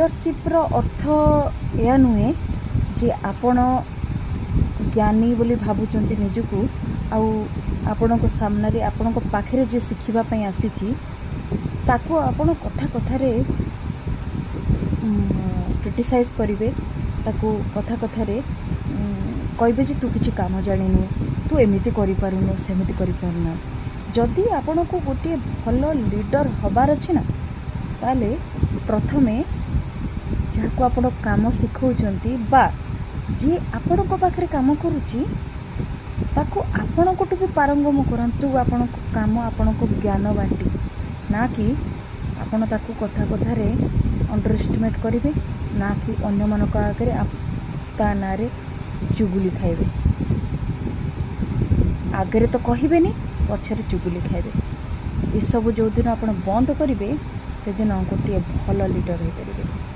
Leadership रो अर्थ या नुहे जे आपण ज्ञानी बोली भावुचंती निजकू आउ आपण को सामने रे आपण को पाखरे जे शिखिबा पई आसीची ताको आपण कथा कथारे क्रिटिसाइज करिवे ताको कथा कथारे कहबे जे तू किछि काम जानिनु तू एमिति करि पारुनु सेमिति करि पारुना जदि आपण को गोटे भल लीडर हबार अछि ना ताले प्रथमे जाको आपण काम सिखौचंती बा जे आपण को पाखरे काम करूची ताको आपण कोटु भी पारंगम करंतु आपण को काम आपण को ज्ञान बांटी ना कि आपण ताको कथा कथारे अंडर एस्टिमेट करिवे ना कि अन्य मानक आगे ता नारे चुगुली खाइबे आगे तो कहबेनी पछरे चुगुली खाइबे ये सब जो दिन आपण बंद करिवे से दिन गोटे भल लीडर हो पारिबे।